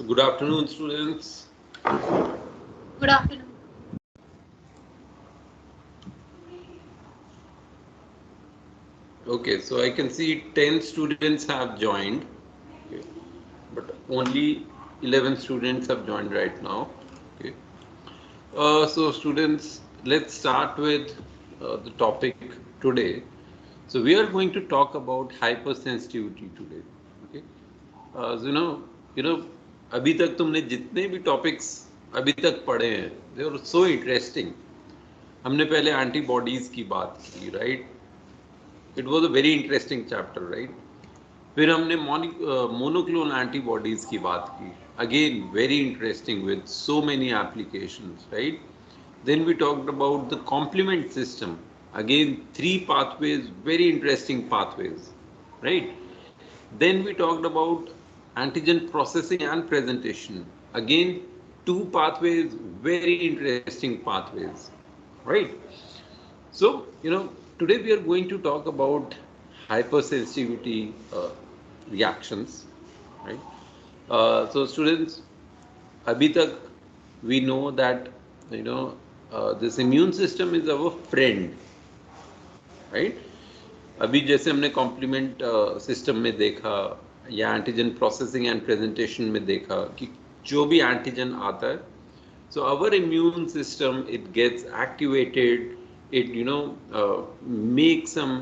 Good afternoon, students. Good afternoon. Okay, so I can see 10 students have joined, okay, but only 11 students have joined right now. Okay. So students, let's start with the topic today. So we are going to talk about hypersensitivity today. Okay. So अभी तक तुमने जितने भी topics अभी तक पढ़े हैं, they are so interesting. हमने पहले एंटीबॉडीज की बात की, right? It was a very interesting chapter, right? फिर हमने मोनोक्लोनल एंटीबॉडीज की बात की, again very interesting with so many applications, right? Then we talked about the complement system, again three pathways, very interesting pathways, right? Then we talked about antigen processing and presentation, again two pathways, very interesting pathways, right? So, today we are going to talk about hypersensitivity reactions, right? So, students, abhi tak we know that, this immune system is our friend, right? अभी जैसे हमने complement system में देखा या antigen processing and presentation में देखा कि जो भी एंटीजन आता है, so our immune system, it gets activated, it makes some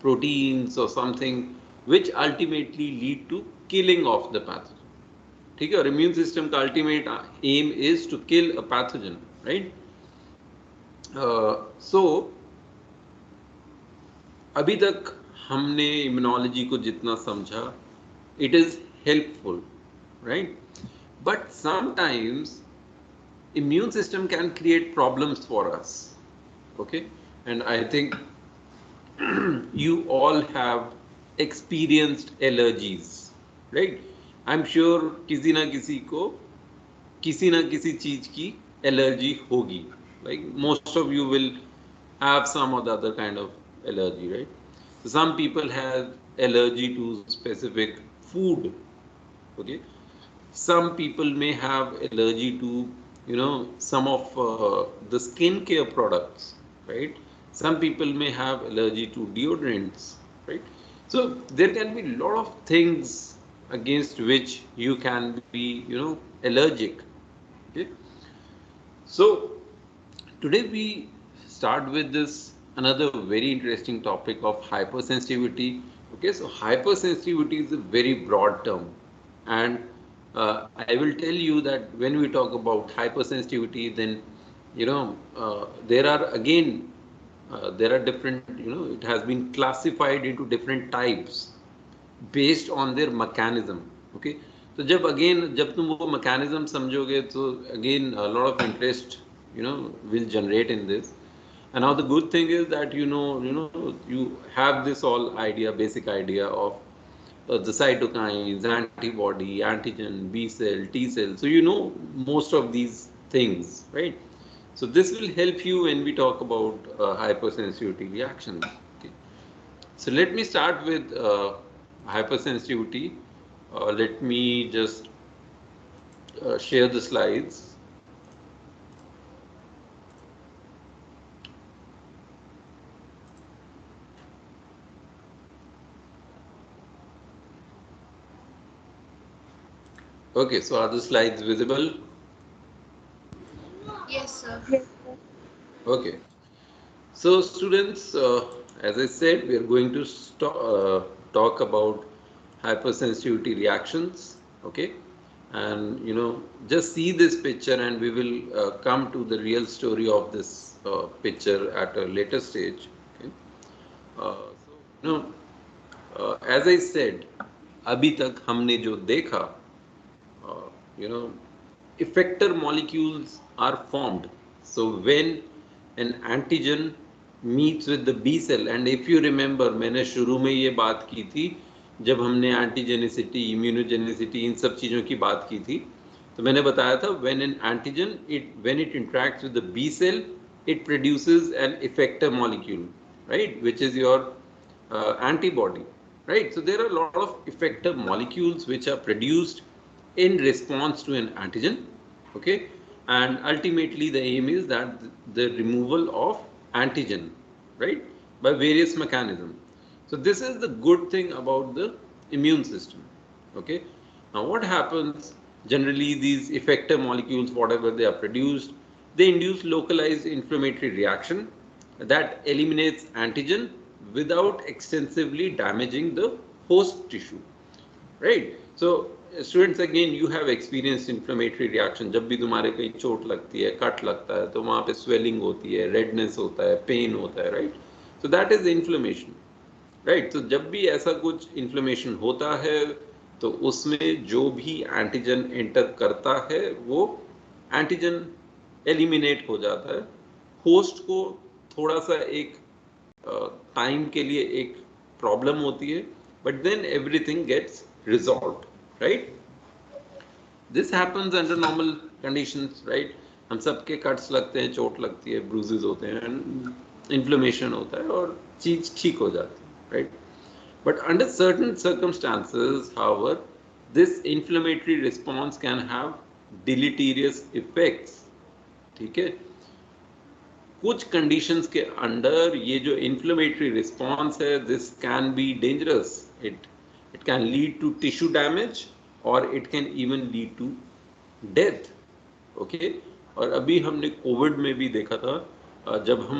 proteins or something which ultimately lead to killing of the pathogen. ठीक है? और immune system का ultimate aim is to kill a pathogen, right? So अभी तक हमने immunology को जितना समझा, it is helpful, right? But sometimes immune system can create problems for us, okay? And I think you all have experienced allergies, right? I'm sure किसी ना किसी को किसी ना किसी चीज की एलर्जी होगी, like most of you will have some or the other kind of allergy, right? So some people have allergy to specific food, okay? Some people may have allergy to some of the skincare products, right? Some people may have allergy to deodorants, right? So there can be a lot of things against which you can be allergic, okay? So today we start with this another very interesting topic of hypersensitivity. Okay, so hypersensitivity is a very broad term, and I will tell you that when we talk about hypersensitivity, then there are again there are different, it has been classified into different types based on their mechanism. Okay, so जब तुम वो mechanism समझोगे, तो again a lot of interest will generate in this. And now the good thing is that you have this all idea, basic idea of the cytokines, antibody, antigen, B cell, T cell. So you know most of these things, right? So this will help you when we talk about hypersensitivity reactions. Okay. So let me start with hypersensitivity. Let me just share the slides. Okay, so are the slides visible? Yes, sir. Okay. So students, as I said, we are going to talk about hypersensitivity reactions. Okay, and just see this picture, and we will come to the real story of this picture at a later stage. Okay, so as I said, अभी तक हमने जो देखा, you know, effector molecules are formed. So when an antigen meets with the B cell, and if you remember, मैंने शुरू में ये बात की थी जब हमने एंटीजेनिसिटी, इम्यूनोजेनिसिटी, इन सब चीज़ों की बात की थी, तो मैंने बताया था when an antigen when it interacts with the B cell, it produces an effector molecule, right, which is your antibody, right? So there are a lot of effector molecules which are produced in response to an antigen, okay, and ultimately the aim is that the removal of antigen, right, by various mechanisms. So this is the good thing about the immune system, okay. Now what happens, generally these effector molecules, whatever they are produced, they induce localized inflammatory reaction that eliminates antigen without extensively damaging the host tissue, right? So students, again, you have experienced inflammatory reaction. जब भी तुम्हारे कहीं चोट लगती है, cut लगता है, तो वहाँ पे swelling होती है, redness होता है, pain होता है, right? So that is inflammation, right? तो जब भी ऐसा कुछ inflammation होता है, तो उसमें जो भी एंटीजन एंटर करता है वो एंटीजन एलिमिनेट हो जाता है, होस्ट को थोड़ा सा एक टाइम के लिए एक प्रॉब्लम होती है, but then everything gets resolved, right? This happens under normal conditions, right? हम सबके कट्स लगते हैं, चोट लगती है, ब्रूजेस होते हैं, इन्फ्लेमेशन होता है और चीज ठीक हो जाती है, right? But under certain circumstances, however, this inflammatory response can have deleterious effects. ठीक है? कुछ conditions के अंदर ये जो inflammatory response है, this can be dangerous. It can lead to tissue damage or it can even lead to death. Okay? और अभी हमने कोविड में भी देखा था, जब हम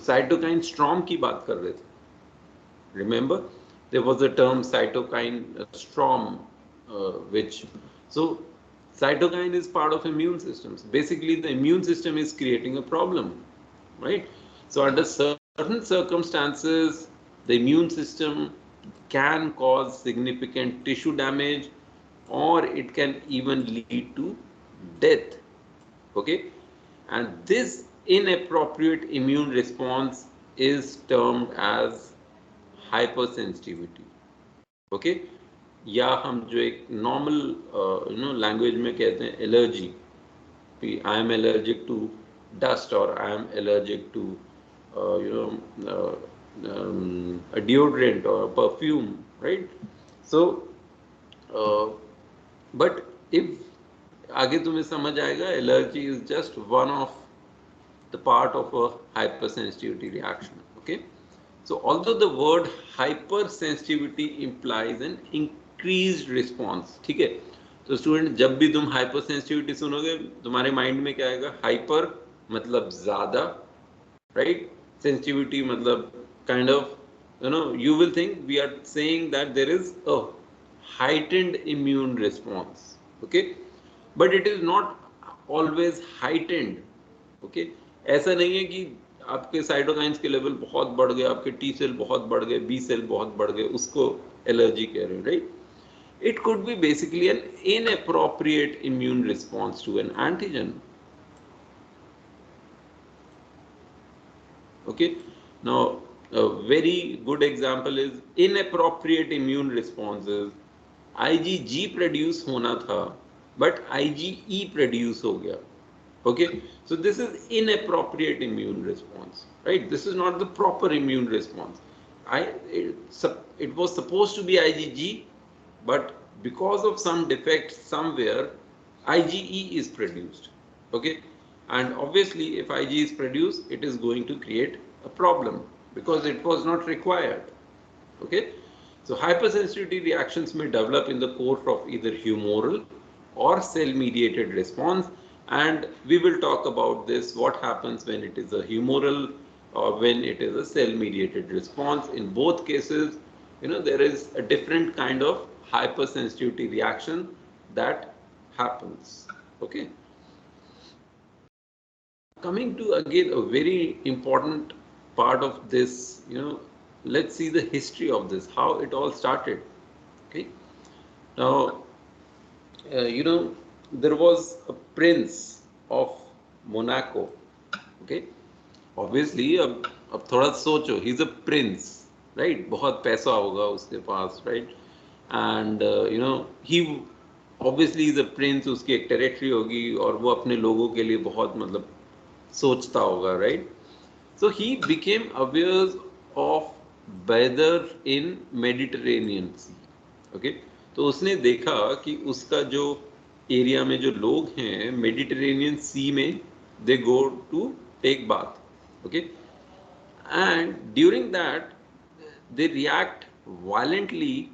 साइटोकाइन स्ट्रॉम की बात कर रहे थे. Remember, there was a term cytokine storm, so cytokine is part of immune systems. Basically, the immune system is creating a problem, right? So under certain circumstances, the immune system can cause significant tissue damage, or it can even lead to death. Okay, and this inappropriate immune response is termed as hypersensitivity, okay, या हम जो एक normal language में कहते हैं allergy, I am allergic to dust और I am allergic to deodorant और perfume, right? So but if आगे तुम्हें समझ आएगा, allergy is just one of the part of a hypersensitivity reaction, okay. So although the word hypersensitivity implies an increased response, ठीक है, तो student जब भी तुम hypersensitivity सुनोगे, तुम्हारे माइंड में क्या आएगा? हाइपर मतलब ज्यादा, राइट? सेंसिटिविटी मतलब kind of you will think we are saying that there is a heightened immune response, okay, but it is not always heightened, okay. ऐसा नहीं है कि आपके साइटोकाइंस के लेवल बहुत बढ़ गए, आपके टी सेल बहुत बढ़ गए, बी सेल बहुत बढ़ गए, उसको एलर्जी कह रहे हैं, right? It could be basically an inappropriate immune response to an antigen. Okay, now a very good example is inappropriate immune responses. IgG produce होना था, बट IgE प्रोड्यूस हो गया. Okay, so this is inappropriate immune response, right? This is not the proper immune response. It was supposed to be IgG, but because of some defect somewhere, IgE is produced, okay? And obviously, if IgE is produced, it is going to create a problem because it was not required, okay? So hypersensitivity reactions may develop in the course of either humoral or cell-mediated response. And we will talk about this, what happens when it is a humoral or when it is a cell-mediated response. In both cases, there is a different kind of hypersensitivity reaction that happens, okay? Coming to, again, a very important part of this, let's see the history of this, how it all started, okay? Now, there was a prince of Monaco, okay? Obviously, अब थोड़ा सोचो, he's a prince, right? बहुत पैसा होगा उसके पास, right? And he obviously is a prince, उसकी एक territory होगी और वो अपने लोगों के लिए बहुत मतलब सोचता होगा, right? So he became aware of weather in Mediterranean Sea, okay? तो उसने देखा कि उसका जो एरिया में जो लोग हैं मेडिटेरेनियन सी में they go to take bath, okay, and during that they react violently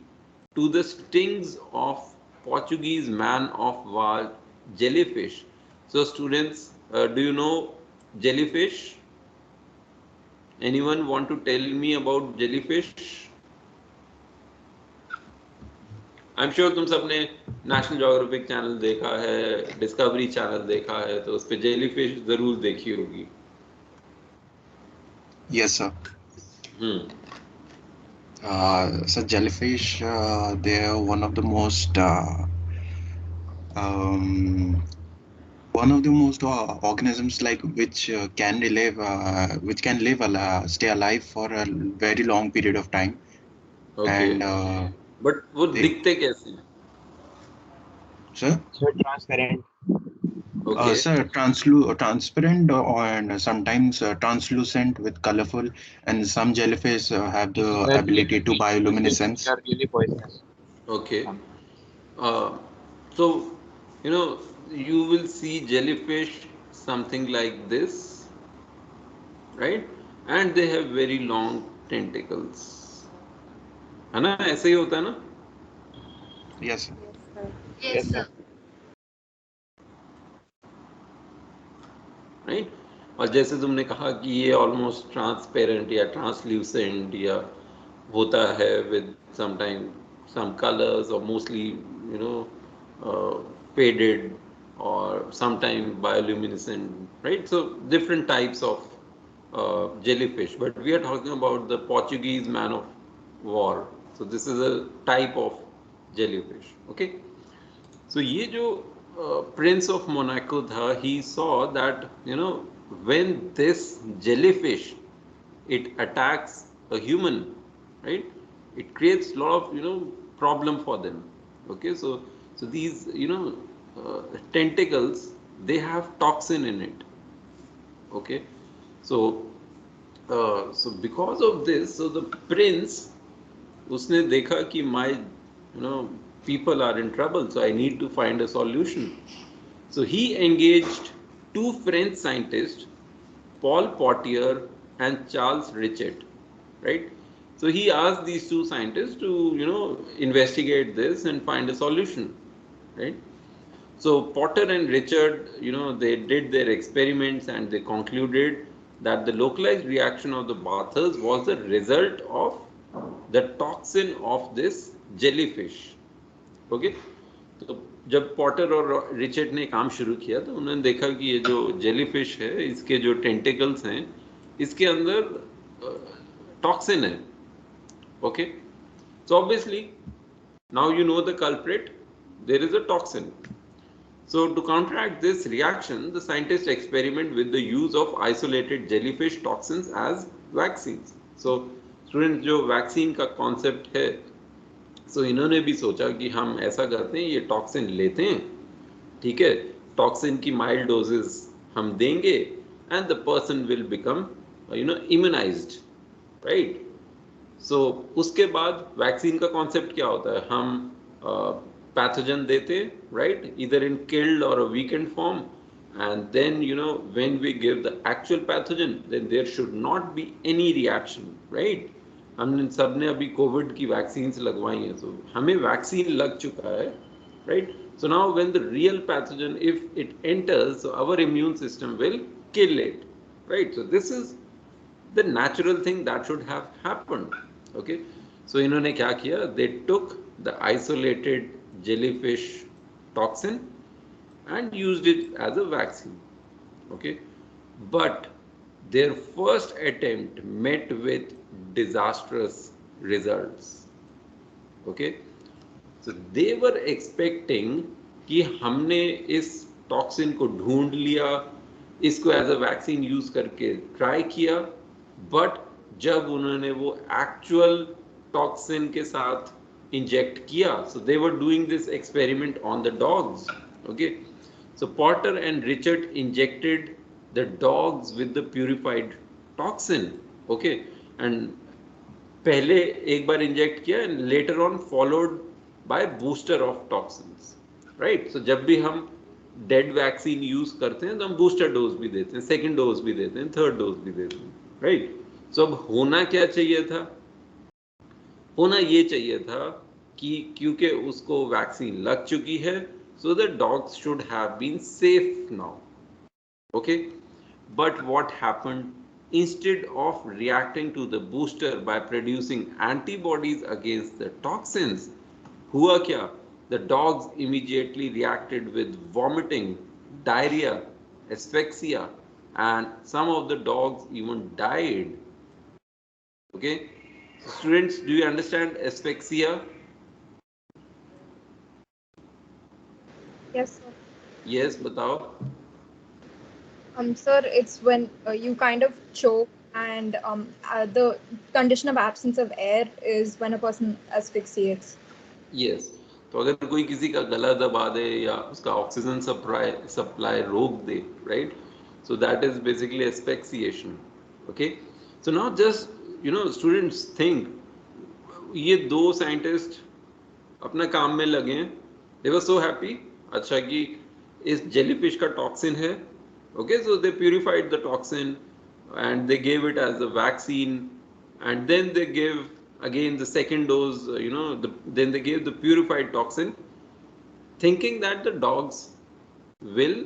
to the stings of Portuguese man of war jellyfish. So students, do you know jellyfish? Anyone want to tell me about jellyfish? I am sure तुम सबने national geographic channel देखा है, discovery channel देखा है, तो उस पे jellyfish जरूर देखी होगी. Yes, sir. So jellyfish, they are one of the most organisms like which can live stay alive for a very long period of time. Okay. And but वो दिखते कैसे हैं? Sir? So transparent. Okay. Sir, transparent and sometimes translucent with colorful, and some jellyfish have the ability to bioluminescence. They are really poisonous. Okay. So, you know, you will see jellyfish something like this, right? And they have very long tentacles. है ना, ऐसे ही होता है ना? Yes, sir. Yes, sir. Right. और जैसे तुमने कहा कि ये ऑलमोस्ट ट्रांसपेरेंट या ट्रांसल्यूसेंट या होता है विद समटाइम सम कलर्स और mostly you know faded or sometime bioluminescent, right? So different types of jellyfish, but we are talking about the Portuguese man of war. So this is a type of jellyfish. Okay. So ये जो Prince of Monaco था, he saw that you know when this jellyfish it attacks a human, right? It creates a lot of problem for them. Okay, so these tentacles, they have toxin in it. Okay, so because of this, so the prince उसने देखा कि my people are in trouble, so I need to find a solution. So he engaged two French scientists, Paul Potier and Charles Richet, right? So he asked these two scientists to investigate this and find a solution, right? So Potter and Richard, they did their experiments and they concluded that the localized reaction of the bathers was the result of the toxin of this jellyfish. Okay, तो जब Potter और Richard ने काम शुरू किया तो उन्होंने देखा कि ये जो जेलीफिश है, इसके जो टेंटिकल्स हैं, इसके अंदर टॉक्सिन है. Okay, so obviously now you know the culprit, there is a toxin. So to counteract this reaction, the scientists experiment with the use of isolated jellyfish toxins as vaccines. So students, जो vaccine का concept है, so इन्होंने भी सोचा कि हम ऐसा करते हैं, ये टॉक्सिन लेते हैं, ठीक है, टॉक्सिन की माइल्ड डोजेस हम देंगे and the person will become immunized, right? So उसके बाद वैक्सीन का कॉन्सेप्ट क्या होता है, हम पैथोजन देते, right, either in killed or a weakened form, and then when we give the actual pathogen, then there should not be any reaction, right? हमने सबने अभी कोविड की वैक्सीन लगवाई हैं, so हमें वैक्सीन लग चुका है, right? So now when the real pathogen, if it enters, so our immune system will kill it, right? So this is the natural thing that should have happened. Okay, so इन्होंने क्या किया, they took the isolated jellyfish toxin and used it as a vaccine. Okay, but their first attempt met with disastrous results. Okay, so they were expecting कि हमने इस toxin को ढूंढ लिया, इसको एज अ वैक्सीन यूज करके try किया, but जब उन्होंने वो एक्चुअल टॉक्सिन के साथ इंजेक्ट किया, so they were doing this experiment on the dogs. Okay, so Potter and Richard injected the dogs with the purified toxin. Okay, and पहले एक बार इंजेक्ट किया and later on followed by booster of toxins, right? So जब भी हम dead vaccine use करते हैं तो हम बूस्टर डोज भी देते हैं, सेकेंड डोज भी देते हैं, थर्ड डोज भी देते हैं, राइट? सो अब होना क्या चाहिए था? होना ये चाहिए था कि क्योंकि उसको वैक्सीन लग चुकी है, so the dogs should have been safe now. Okay, but what happened? Instead of reacting to the booster by producing antibodies against the toxins, हुआ क्या? The dogs immediately reacted with vomiting, diarrhea, asphyxia, and some of the dogs even died. Okay, students, do you understand asphyxia? Yes, sir. Yes, बताओ. Sir, it's when you kind of choke, and the condition of absence of air is when a person asphyxiates. Yes, तो अगर कोई किसी का गला दबा दे या उसका ऑक्सीजन सप्लाई रोक दे, right? So that is basically asphyxiation. Okay, so now just students think, ये दो साइंटिस्ट अपना काम में लगे हैं, दे वर सो हैप्पी. अच्छा कि इस जेलीफिश का टॉक्सिन है, okay, so they purified the toxin and they gave it as a vaccine, and then they gave again the second dose, then they gave the purified toxin, thinking that the dogs will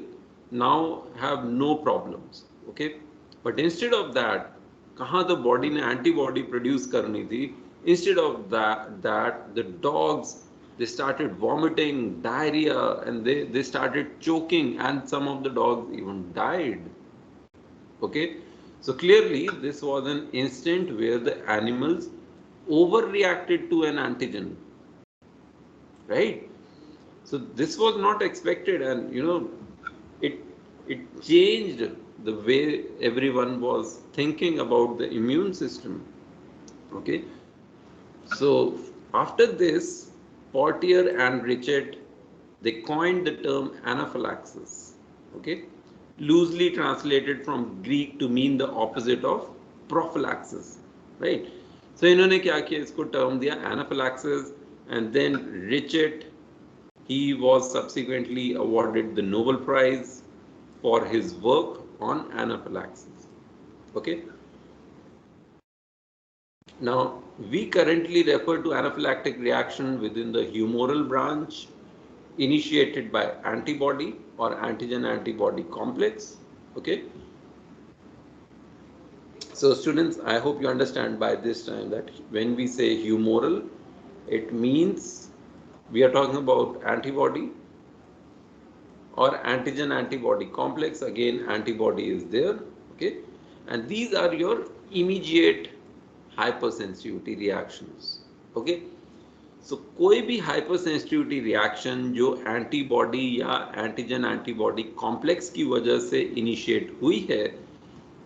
now have no problems. Okay, but instead of that, कहाँ the body ने antibody produce करनी थी, instead of that the dogs, they started vomiting, diarrhea, and they started choking, and some of the dogs even died. Okay, so clearly this was an instant where the animals overreacted to an antigen, right? So this was not expected, and it changed the way everyone was thinking about the immune system. Okay, so after this, Portier and Richet, they coined the term anaphylaxis. Okay, loosely translated from Greek to mean the opposite of prophylaxis, right? So इन्होंने क्या किया, इसको term दिया anaphylaxis, and then Richet, he was subsequently awarded the Nobel Prize for his work on anaphylaxis. Okay, now we currently refer to anaphylactic reaction within the humoral branch, initiated by antibody or antigen antibody complex. Okay, so students, I hope you understand by this time that when we say humoral, it means we are talking about antibody or antigen antibody complex. Again, antibody is there. Okay, and these are your immediate hypersensitivity reactions. Okay, so कोई भी hyper sensitivity reaction जो antibody या antigen antibody complex की वजह से initiate हुई है,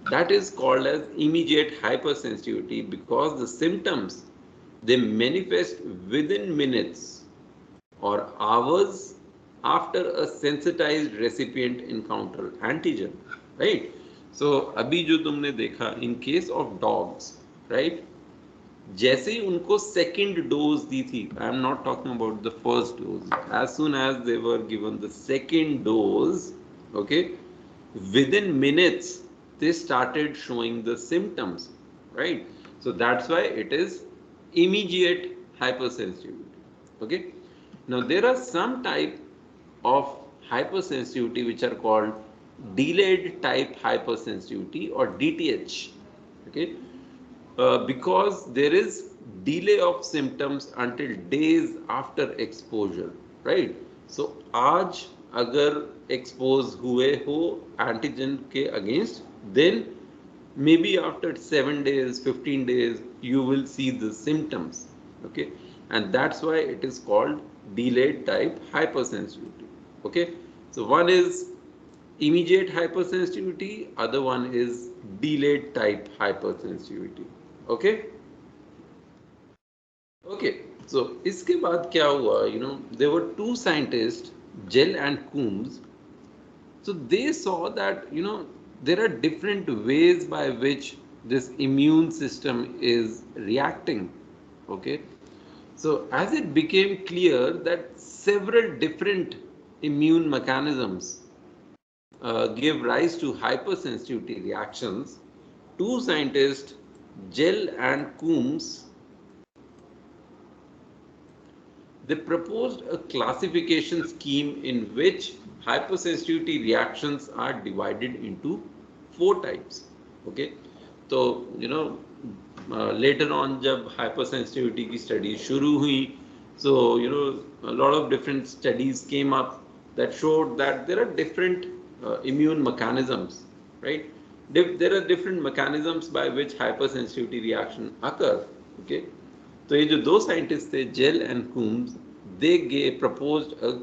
that is called as immediate hyper sensitivity, because the symptoms they manifest within minutes और hours after a sensitized recipient encounter antigen, right? So अभी जो तुमने देखा in case of dogs, right, जैसे ही उनको सेकेंड डोज दी थी, I am not talking about the first dose, as soon as they were given the second dose, okay, within minutes they started showing the symptoms, right? So that's why it is immediate hypersensitivity. Okay, now there are some type of hypersensitivity which are called delayed type hypersensitivity or DTH. Okay, because there is delay of symptoms until days after exposure, right? So आज अगर expose हुए हो antigen के against, then maybe after 7 days, 15 days, you will see the symptoms. Okay, and that's why it is called delayed type hypersensitivity. Okay, so one is immediate hypersensitivity, other one is delayed type hypersensitivity. Okay, okay, so इसके बाद क्या हुआ, there were two scientists, Gell and Coombs. So they saw that there are different ways by which this immune system is reacting. Okay, So as it became clear that several different immune mechanisms give rise to hypersensitivity reactions, two scientists, Gell and Coombs, they proposed a classification scheme in which hypersensitivity reactions are divided into four types. Okay, so later on जब hypersensitivity की studies शुरू हुई, so a lot of different studies came up that showed that there are different immune mechanisms, right? There are different mechanisms by which hypersensitivity reaction occur. Okay, तो ये जो दो scientist थे Gell and Coombs they proposed a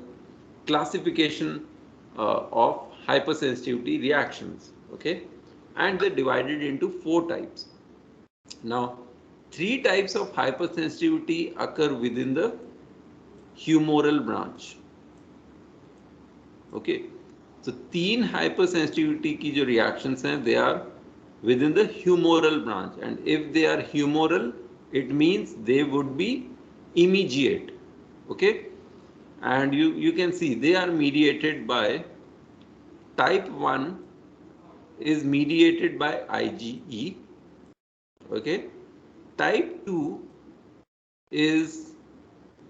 classification of hypersensitivity reactions, okay, and they divided into four types. Now three types of hypersensitivity occur within the humoral branch. Okay, so तीन hypersensitivity की जो reactions हैं they are within the humoral branch, and if they are humoral it means they would be immediate. Okay, and you can see they are mediated by type 1 is mediated by IgE. Okay, type 2 is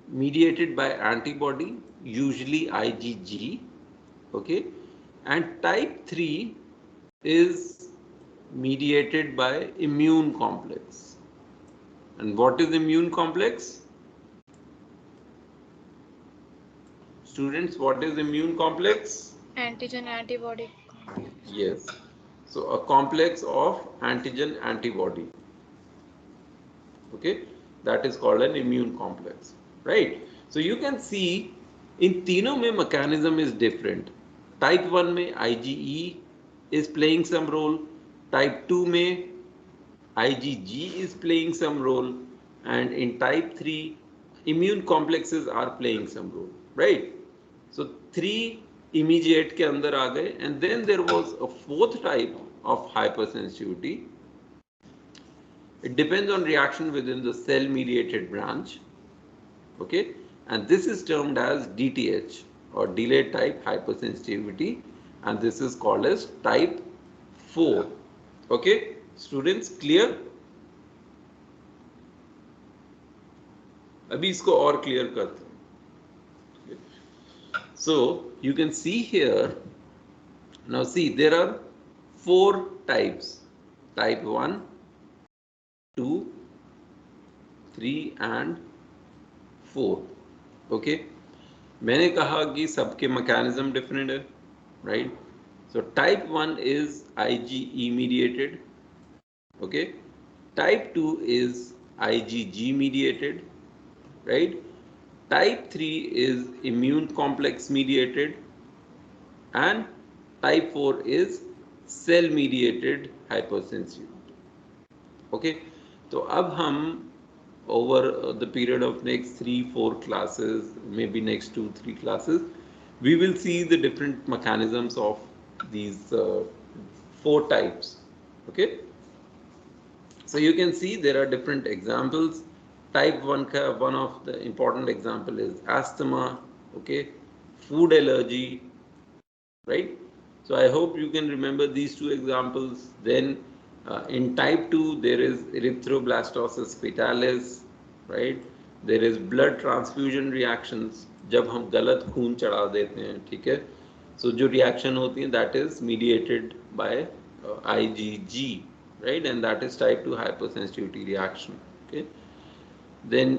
mediated by antibody, usually IgG. Okay, and type 3 is mediated by immune complex. And what is immune complex? Students, what is immune complex? Antigen antibody. Yes. So a complex of antigen antibody. Okay, that is called an immune complex, right? So you can see in तीनों में mechanism is different. Type 1 में IgE is playing some role. Type 2 में IgG is playing some role, and in type 3 immune complexes are playing some role, right? So three immediate के अंदर आ गए, and then there was a fourth type of hypersensitivity. It depends on reaction within the cell mediated branch. Okay, and this is termed as DTH or delayed type hypersensitivity, and this is called as type 4. Okay, students, clear? अभी इसको और clear करते हैं. So you can see here, now see there are four types: type 1, 2, 3 and 4. Okay, मैंने कहा कि सबके mechanism different है, right? So type 1 is IgE mediated. Okay, type 2 is IgG mediated, right? Type 3 is immune complex mediated, and type 4 is cell mediated hypersensitivity. Okay, तो अब हम over the period of next 3-4 classes, maybe next 2-3 classes, we will see the different mechanisms of these four types. Okay, so you can see there are different examples. Type 1 ka one of the important example is asthma. Okay, food allergy, right? So I hope you can remember these two examples. Then in type 2 there is erythroblastosis fetalis, right? There is blood transfusion reactions, जब हम गलत खून चढ़ा देते हैं, ठीक है? So जो reaction होती है that is mediated by IgG, right? And that is type 2 hypersensitivity reaction. Okay, then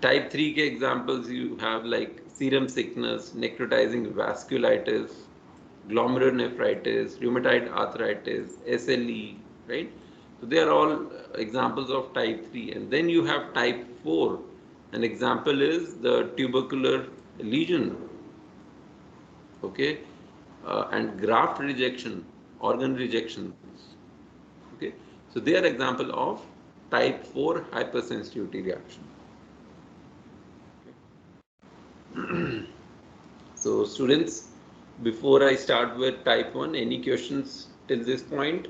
type 3 के examples you have like serum sickness, necrotizing vasculitis, glomerulonephritis, rheumatoid arthritis, SLE, right? So they are all examples of type 3. And then you have type 4. An example is the tubercular lesion, okay, and graft rejection, organ rejection. Okay, so they are example of type 4 hypersensitivity reaction. So students, before I start with type 1, any questions till this point?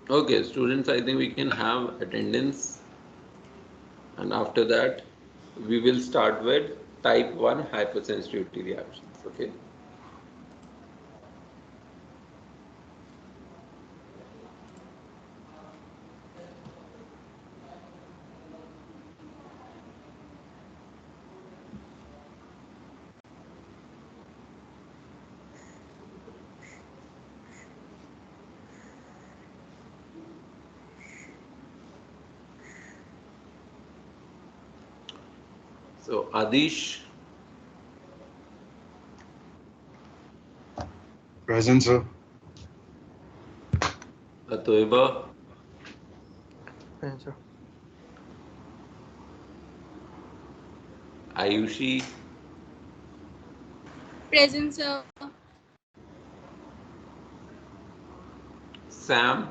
Okay, students, I think we can have attendance, and after that, we will start with type 1 hypersensitivity reactions. Okay. So, Adish, Present, sir. Atoiba, Present, sir. Ayushi, Present, sir. Sam,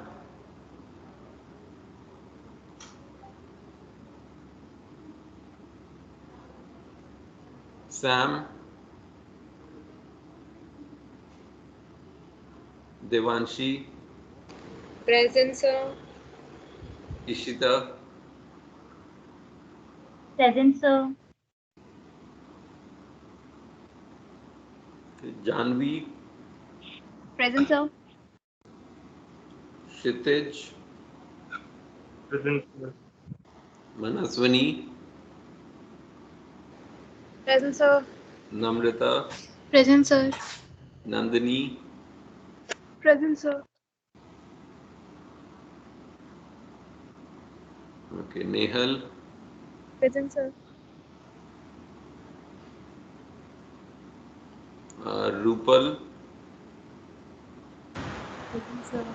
Sam, Devanshi, Present, sir. Ishita, Present, sir. Janvi, Present, sir. Kshitij, Present, sir. Manaswani, Present, sir. Namrata, Present, sir. Nandini, Present, sir. okay, Nehal, Present, sir. Rupal, Present, sir.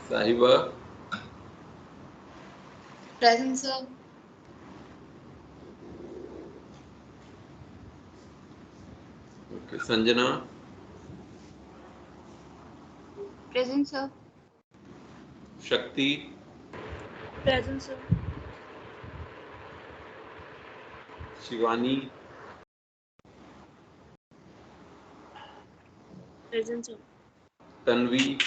Sahiba, Present, sir. okay, Sanjana, Present, sir. Shakti, Present, sir. Shivani, Present, sir. Tanvi,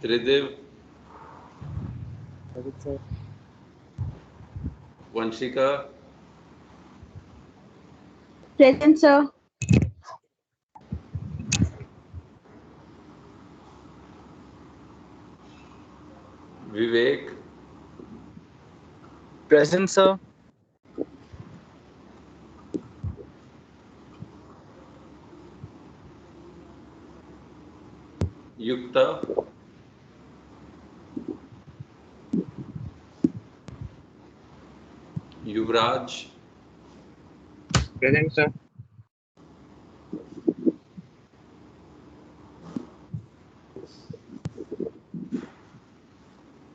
Tridev, Present, sir. Vanshika, Present, sir. Vivek, Present, sir. Yukta, Yuvraj, Present, sir.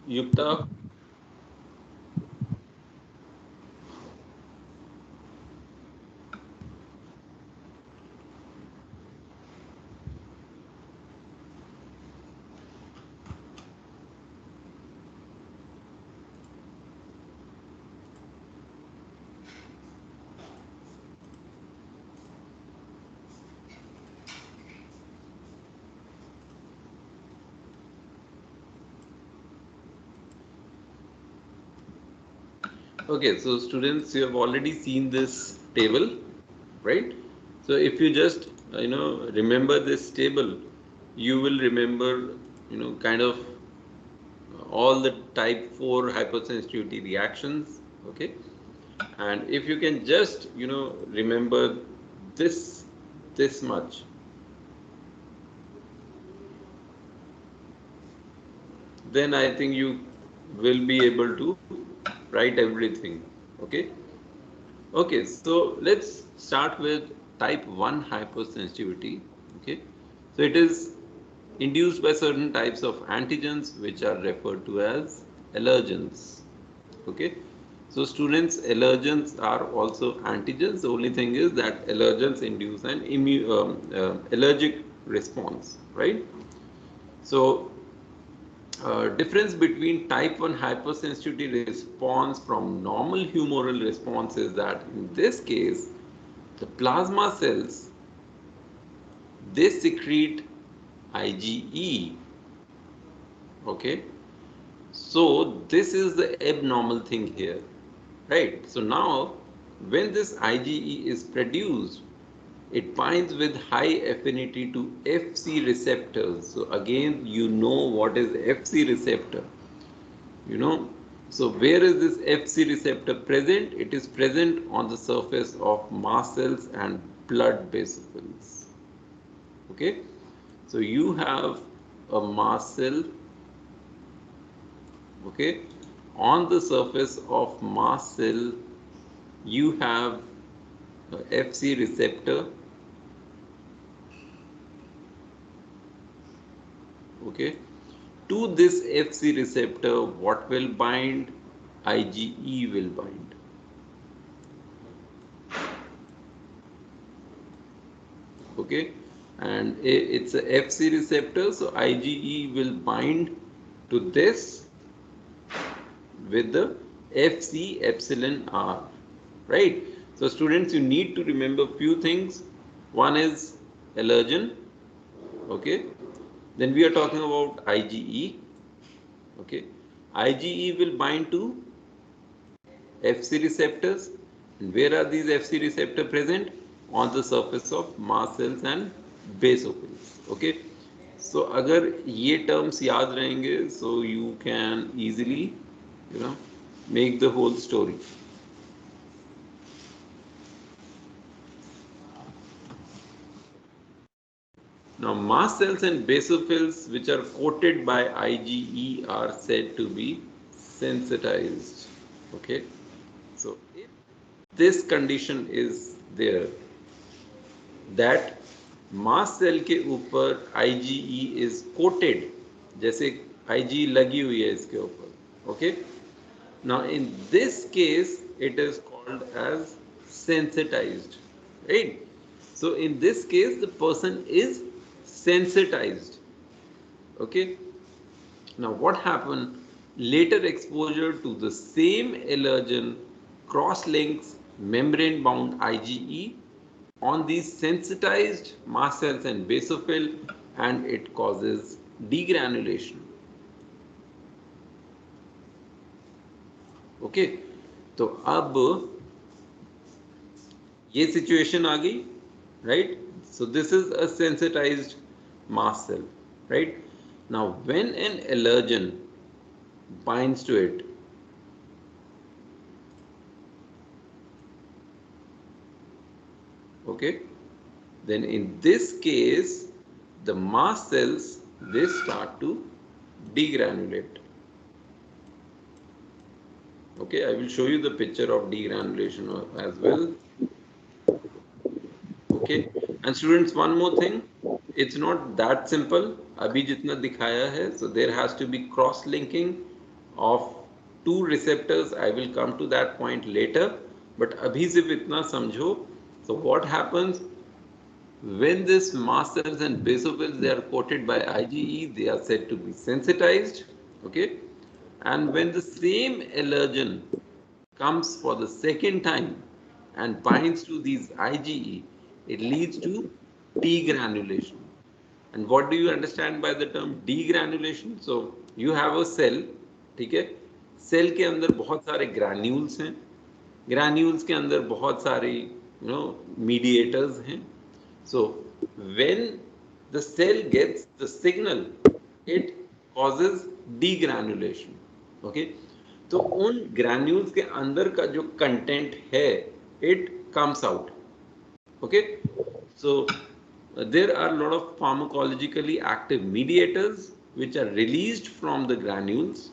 Yukta, okay, so students, you have already seen this table, right? So if you just, remember this table, you will remember, kind of all the type 4 hypersensitivity reactions, okay? And if you can just, remember this, this much, then I think you will be able to write everything, okay? Okay, so let's start with type 1 hypersensitivity. Okay, so it is induced by certain types of antigens which are referred to as allergens. Okay, so students, allergens are also antigens. The only thing is that allergens induce an allergic response, right? So difference between type 1 hypersensitivity response from normal humoral response is that in this case, the plasma cells, they secrete IgE, okay? So this is the abnormal thing here, right? So now when this IgE is produced, it binds with high affinity to Fc receptors. So again, you know what is Fc receptor, you know. So where is this Fc receptor present? It is present on the surface of mast cells and blood basophils. Okay, so you have a mast cell, okay, on the surface of mast cell you have a Fc receptor, okay. To this Fc receptor, what will bind? IgE will bind. Okay, and it's a Fc receptor, so IgE will bind to this with the Fc epsilon R, right? So students, you need to remember few things. One is allergen, okay. Then we are talking about IgE, okay. IgE will bind to Fc receptors. And where are these Fc receptors present? On the surface of mast cells and basophils. Okay. So अगर ये terms याद रहेंगे, so you can easily, you know, make the whole story. Now mast cells and basophils which are coated by IgE are said to be sensitized. Okay. So if this condition is there, that mast cell के ऊपर IgE is coated, जैसे IgE लगी हुई है इसके ऊपर, okay. Now in this case it is called as sensitized, right? So in this case the person is sensitized, okay. Now what happened? Later exposure to the same allergen cross-links membrane bound IgE on these sensitized mast cells and basophil, and it causes degranulation. Okay, तो अब ये situation आ गई, right? So this is a sensitized mast cell, right? Now when an allergen binds to it, okay, then in this case the mast cells, they start to degranulate. Okay, I will show you the picture of degranulation as well. Okay, and students, one more thing, it's not that simple abhi jitna dikhaya hai. So there has to be cross linking of two receptors. I will come to that point later, but abhi sirf itna samjho. So what happens when this mast cells and basophils, they are coated by IgE, they are said to be sensitized, okay. And when the same allergen comes for the second time and binds to these IgE, it leads to degranulation. And what do you understand by the term degranulation? So you have a cell, ठीक है, cell के अंदर बहुत सारे granules हैं, granules के अंदर बहुत सारे मीडिएटर्स हैं. So when the cell gets the signal, it causes degranulation. Okay, तो उन ग्रैन्यूल्स के अंदर का जो कंटेंट है, it comes out. Okay, so there are a lot of pharmacologically active mediators which are released from the granules.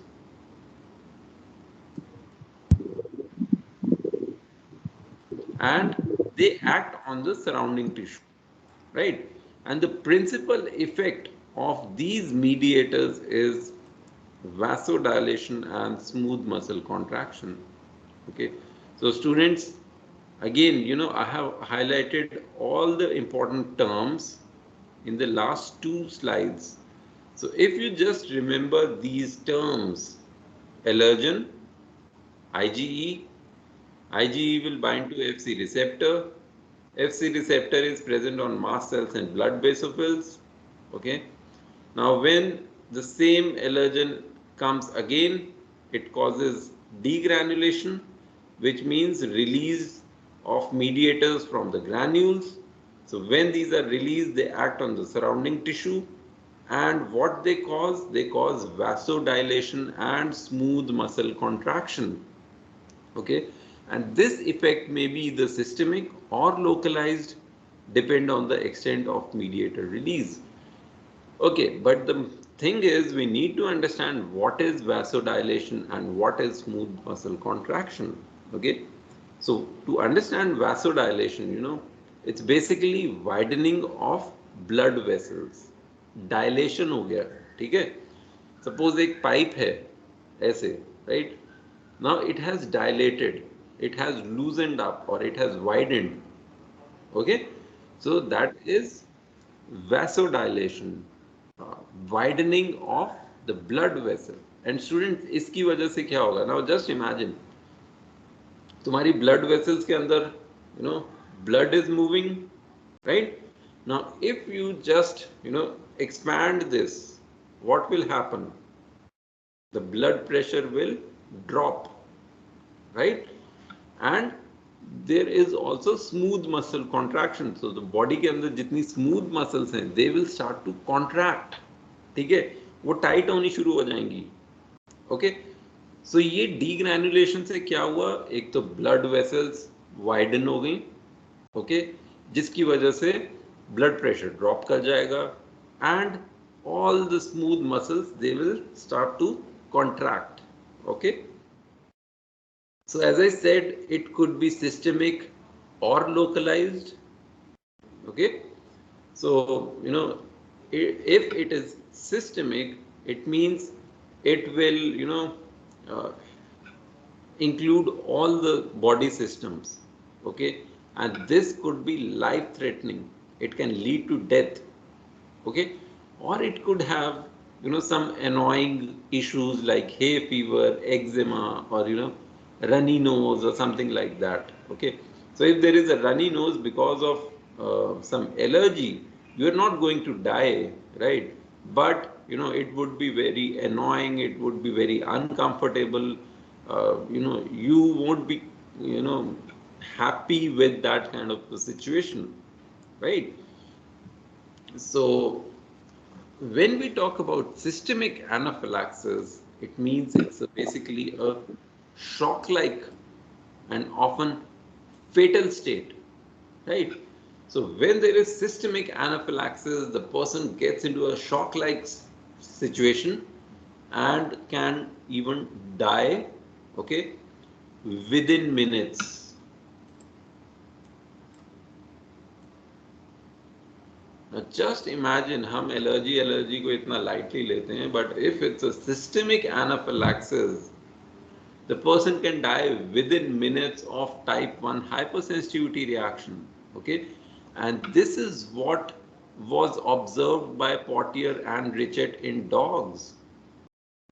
And they act on the surrounding tissue, right? And the principal effect of these mediators is vasodilation and smooth muscle contraction. Okay, so students, again, I have highlighted all the important terms in the last two slides. So if you just remember these terms, allergen, IgE, IgE will bind to Fc receptor. Fc receptor is present on mast cells and blood basophils. Okay. Now, when the same allergen comes again, it causes degranulation, which means release of mediators from the granules. So, when these are released, they act on the surrounding tissue. And what they cause? They cause vasodilation and smooth muscle contraction. Okay, and this effect may be either systemic or localized, depend on the extent of mediator release. Okay, but the thing is, we need to understand what is vasodilation and what is smooth muscle contraction. Okay, so to understand vasodilation, it's basically widening of blood vessels. Dilation हो गया, ठीक है? Suppose एक pipe है, ऐसे, right? Now it has dilated, it has loosened up, or it has widened. Okay, so that is vasodilation, widening of the blood vessel. And students, इसकी वजह से क्या होगा? Now just imagine, तुम्हारी blood vessels के अंदर, blood is moving, right? Now if you just, expand this, what will happen? The blood pressure will drop, right? And there is also smooth muscle contraction. So the body के अंदर जितनी smooth muscles हैं, they will start to contract. ठीक है, वो tight होनी शुरू हो जाएंगी. ओके, सो ये डीग्रैनुलेशन से क्या हुआ? एक तो ब्लड वेसल्स वाइडन हो गई, ओके, जिसकी वजह से ब्लड प्रेशर ड्रॉप कर जाएगा, and all the smooth muscles they will start to contract. Okay, so as I said, it could be systemic or localized. Okay, so if it is systemic, it means it will include all the body systems. Okay, and this could be life threatening. It can lead to death. Okay, or it could have some annoying issues like hay fever, eczema, or runny nose or something like that. Okay, so if there is a runny nose because of some allergy, you are not going to die, right? But it would be very annoying, it would be very uncomfortable, you won't be happy with that kind of a situation, right? So when we talk about systemic anaphylaxis, it means it's basically a shock-like and often fatal state, right? So when there is systemic anaphylaxis, the person gets into a shock-like situation and can even die, okay, within minutes. Now just imagine, हम allergy को इतना lightly लेते हैं, but if it's a systemic anaphylaxis, the person can die within minutes of type 1 hypersensitivity reaction. Okay, and this is what was observed by Pottier and Richet in dogs,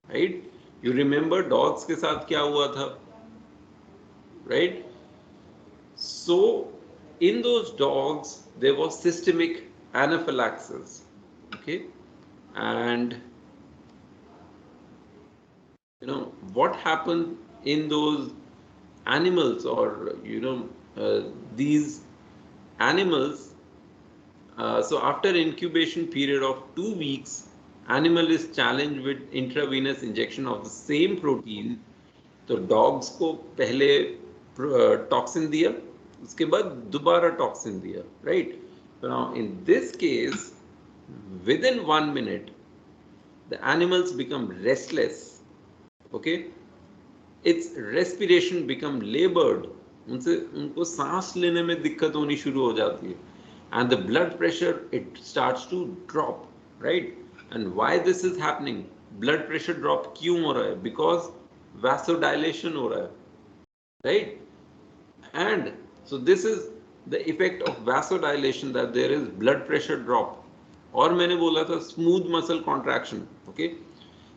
right? You remember dogs के साथ क्या हुआ था, right? So in those dogs there was systemic anaphylaxis. Okay, and what happened in those animals, or these animals, so after incubation period of 2 weeks, animal is challenged with intravenous injection of the same protein. तो dogs को पहले toxin दिया, उसके बाद दोबारा toxin दिया, right? So now in this case, within 1 minute, the animals become restless. Okay, its respiration become labored, उनको सांस लेने में दिक्कत होनी शुरू हो जाती है, and the blood pressure, it starts to drop, right? And why this is happening? Blood pressure drop क्यों हो रहा है? Because vasodilation हो रहा है, right? And so this is the effect of vasodilation, that there is blood pressure drop. और मैंने बोला था smooth muscle contraction, okay,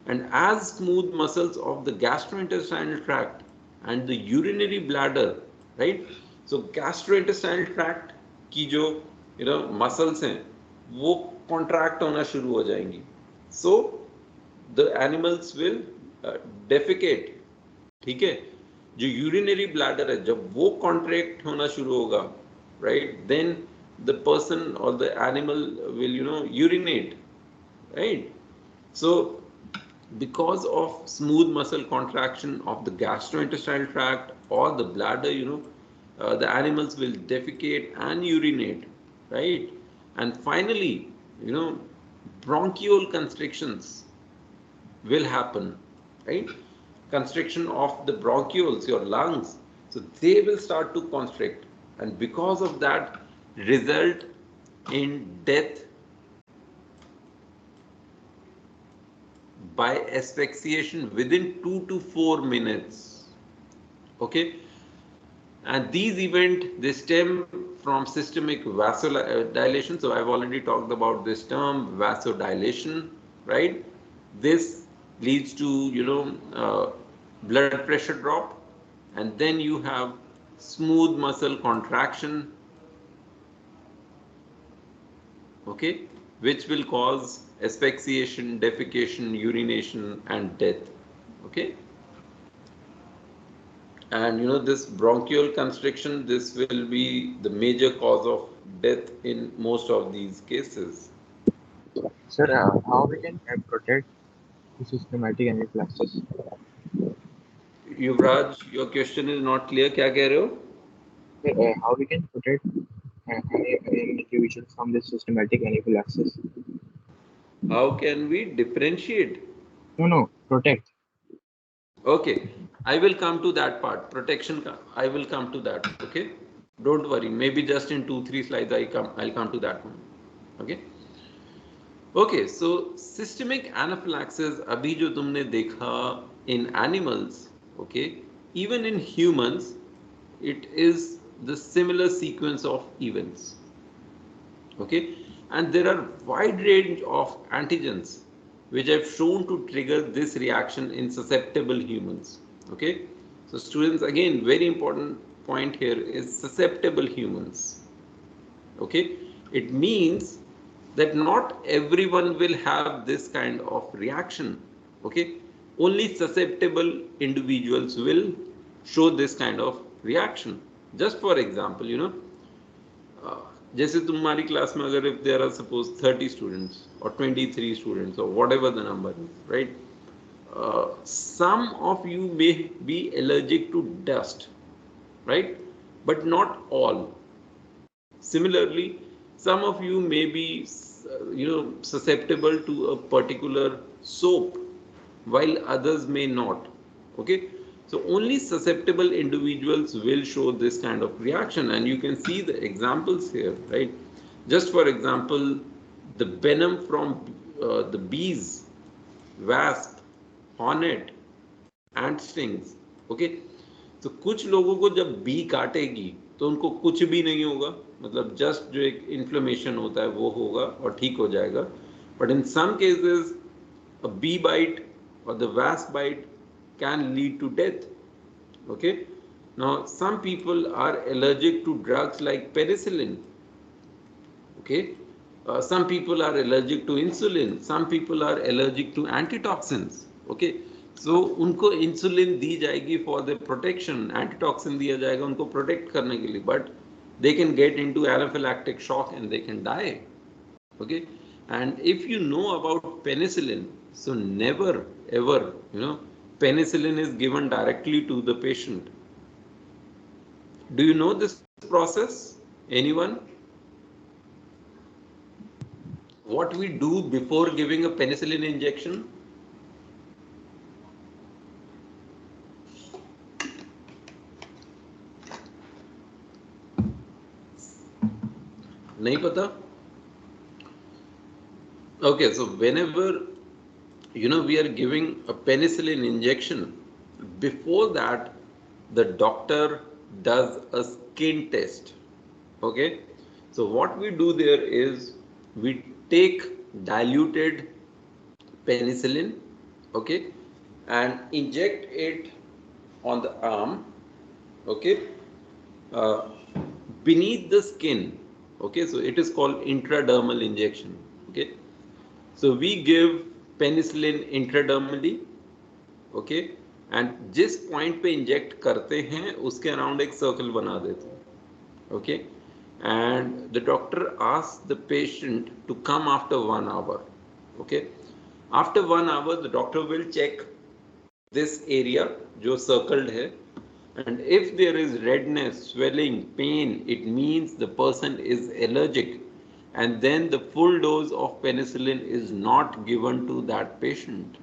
and as smooth muscles of the gastrointestinal tract and the urinary bladder, right? So gastrointestinal tract की जो muscles हैं वो contract होना शुरू हो जाएंगी. So the animals will defecate, ठीक है? जो urinary bladder है जब वो contract होना शुरू होगा, right? Then the person or the animal will urinate, right? So because of smooth muscle contraction of the gastrointestinal tract or the bladder, the animals will defecate and urinate, right? And finally, bronchial constrictions will happen, right? Constriction of the bronchioles, your lungs, so they will start to constrict, and because of that result in death by asphyxiation within 2 to 4 minutes, okay? And these events, they stem from systemic vasodilation. So I've already talked about this term, vasodilation, right? This leads to blood pressure drop, and then you have smooth muscle contraction, okay, which will cause asphyxiation, defecation, urination, and death, okay? And this bronchial constriction, this will be the major cause of death in most of these cases. Sir, how we can protect the systematic anaphylaxis? Yuvraj, your question is not clear. क्या कह रहे हो? Sir, how we can protect any individual from this systematic anaphylaxis? How can we differentiate? No, protect. Okay, I will come to that part. Protection, I will come to that. Okay, don't worry. Maybe just in 2-3 slides I'll come to that one. Okay. Okay, so systemic anaphylaxis अभी जो तुमने देखा in animals, okay, even in humans, it is the similar sequence of events. Okay, and there are wide range of antigens which have shown to trigger this reaction in susceptible humans. Okay, so students, again, very important point here is susceptible humans. Okay, it means that not everyone will have this kind of reaction. Okay, only susceptible individuals will show this kind of reaction. Just for example, जैसे तुम्हारी class में अगर if there are suppose 30 students or 23 students or whatever the number is, right? Some of you may be allergic to dust, right? But not all. Similarly, some of you may be susceptible to a particular soap while others may not. Okay, so only susceptible individuals will show this kind of reaction, and you can see the examples here, right? Just for example, the venom from the bees, wasp, hornet, ant stings. Okay, तो कुछ लोगों को जब B काटेगी तो उनको कुछ भी नहीं होगा, मतलब जस्ट जो एक इन्फ्लेमेशन होता है वो होगा और ठीक हो जाएगा. But in some cases a bee bite or the wasp bite can lead to death. Okay, now some people are allergic to drugs like penicillin. Okay, some people are allergic to insulin, some people are allergic to antitoxins. Okay, so उनको insulin दी जाएगी for the protection, antitoxin दिया जाएगा उनको protect करने के लिए, but they can get into anaphylactic shock and they can die. Okay, and if you know about penicillin, so never ever penicillin is given directly to the patient. Do you know this process? Anyone? What we do before giving a penicillin injection? नहीं पता? Okay, so whenever we are giving a penicillin injection, before that the doctor does a skin test. Okay, so what we do there is we take diluted penicillin, okay, and inject it on the arm, okay, uh, beneath the skin, okay. So it is called intradermal injection, okay. So we give penicillin intradermally, okay, and जिस point पे inject करते हैं उसके around एक circle बना देते हैं, okay, and the doctor asks the patient to come after 1 hour, okay. After 1 hour the doctor will check this area जो circled है, and if there is redness, swelling, pain, it means the person is allergic, and then the full dose of penicillin is not given to that patient,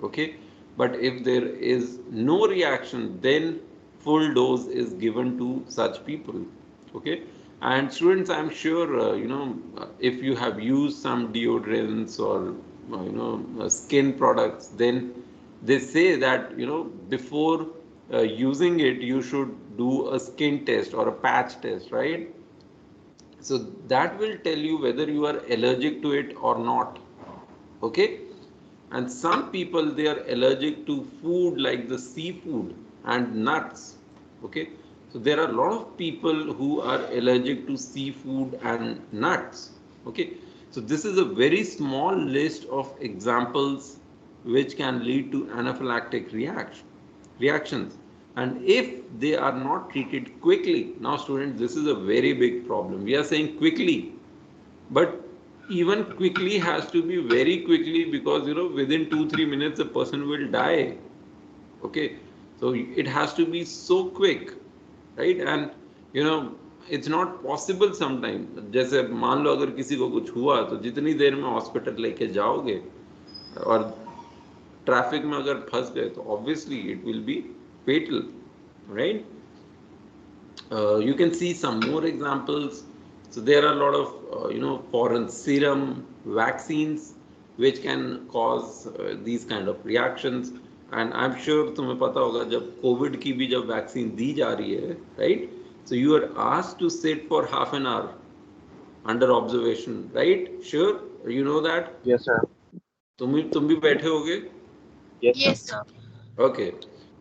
okay. But if there is no reaction, then full dose is given to such people, okay. And students, I'm sure if you have used some deodorants or skin products, then they say that before using it you should do a skin test or a patch test, right? So that will tell you whether you are allergic to it or not, okay. And some people, they are allergic to food like the seafood and nuts, okay. So there are a lot of people who are allergic to seafood and nuts, okay. So this is a very small list of examples which can lead to anaphylactic reactions. And if they are not treated quickly, now students, this is a very big problem. We are saying quickly, but even quickly has to be very quickly, because within 2-3 minutes a person will die, okay. So it has to be so quick, right? And it's not possible sometimes. जैसे मान लो अगर किसी को कुछ हुआ तो जितनी देर में हॉस्पिटल लेके जाओगे और ट्रैफिक में अगर फंस गए तो obviously it will be fatal, right? You can see some more examples. So there are a lot of foreign serum vaccines which can cause these kind of reactions. And I'm sure तुम्हें पता होगा जब Covid की भी जब vaccine दी जा रही है, right? So you are asked to sit for half an hour under observation, right? Sure, you know that. Yes, sir. तुम भी बैठे होगे. Yes, Yes, sir. sir. Okay.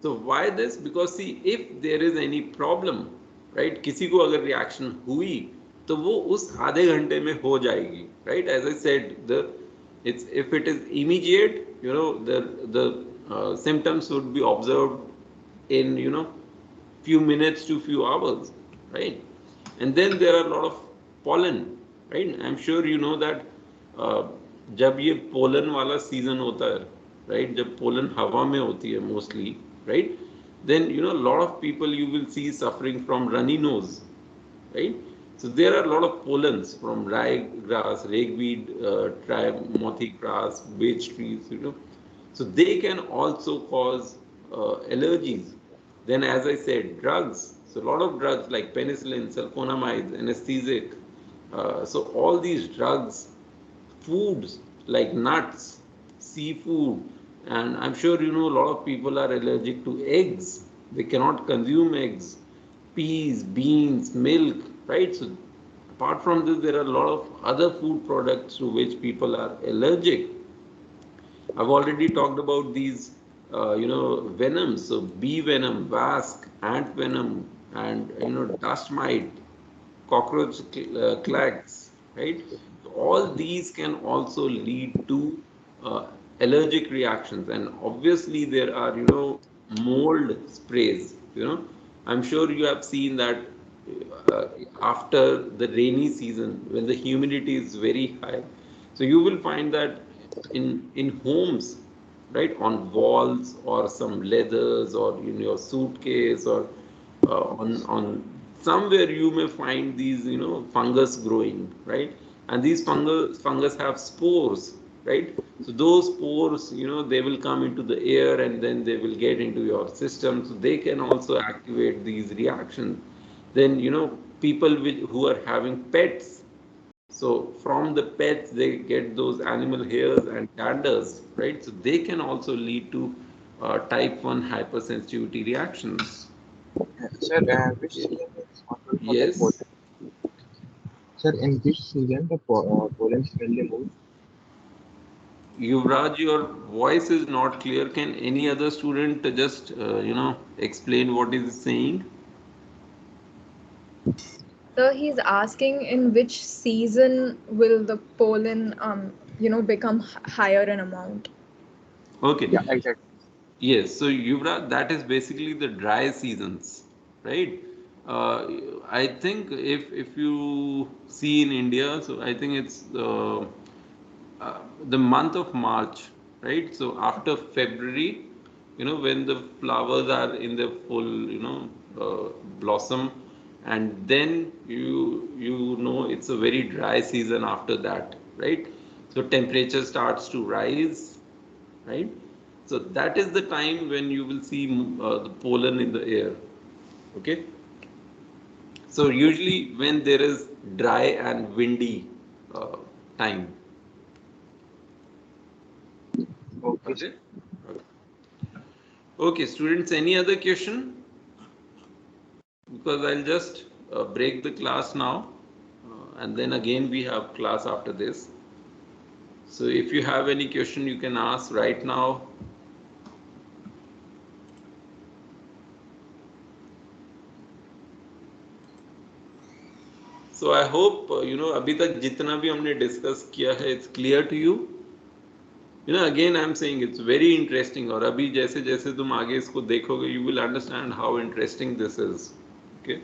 So why this? Because see, if there is any problem, right? किसी को अगर reaction हुई तो वो उस आधे घंटे में हो जाएगी, right? As I said, if it is immediate, the symptoms would be observed in few minutes to few hours, right? And then there are a lot of pollen, right? I'm sure you know that जब ये pollen वाला season होता है, right? जब pollen हवा में होती है mostly, right? Then a lot of people you will see suffering from runny nose, right? So there are a lot of pollens from ryegrass, rakeweed, timothy grass, beech trees, So they can also cause allergies. Then, as I said, drugs. So a lot of drugs like penicillin, sulfonamides, anesthetic. So all these drugs, foods like nuts, seafood, and I'm sure a lot of people are allergic to eggs. They cannot consume eggs, peas, beans, milk, right? So apart from this, there are a lot of other food products to which people are allergic. I've already talked about these, venoms. So bee venom, wasp, ant venom, and dust mite, cockroach clags, right? So all these can also lead to allergic reactions, and obviously there are mold sprays. I'm sure you have seen that after the rainy season when the humidity is very high, so you will find that in homes, right, on walls or some leathers or in your suitcase or on somewhere you may find these fungus growing, right? And these fungus have spores, right? So those spores they will come into the air and then they will get into your system, so they can also activate these reactions. Then people who are having pets, so from the pets they get those animal hairs and danders, right? So they can also lead to type 1 hypersensitivity reactions. Sir, which scheme is responsible for that Yes. portion? Sir, in which season the pollens mainly move? Yuvraj, your voice is not clear. Can any other student just, explain what is saying? So he's asking in which season will the pollen, become higher in amount. Okay. Yeah, exactly. Yes, so Yuvraj, that is basically the dry seasons, right? Uh, I think if you see in India, so I think it's the month of March, right? So after February, when the flowers are in their full, blossom, and then you know it's a very dry season after that, right? So temperature starts to rise, right? So that is the time when you will see the pollen in the air. Okay. So usually when there is dry and windy uh, time. Okay, sir. Okay. Okay. Okay, students. Any other question? Because I'll just break the class now, and then again we have class after this. So if you have any question, you can ask right now. So I hope अभी तक जितना भी हमने discuss किया है it's clear to you. Again I'm saying it's very interesting और अभी जैसे जैसे तुम आगे इसको देखोगे you will understand how interesting this is. Okay.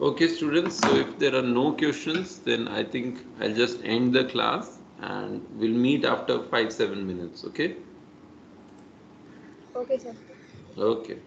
Okay, students, so if there are no questions, then I think I'll just end the class and we'll meet after 5-7 minutes. Okay. Okay, sir. Okay.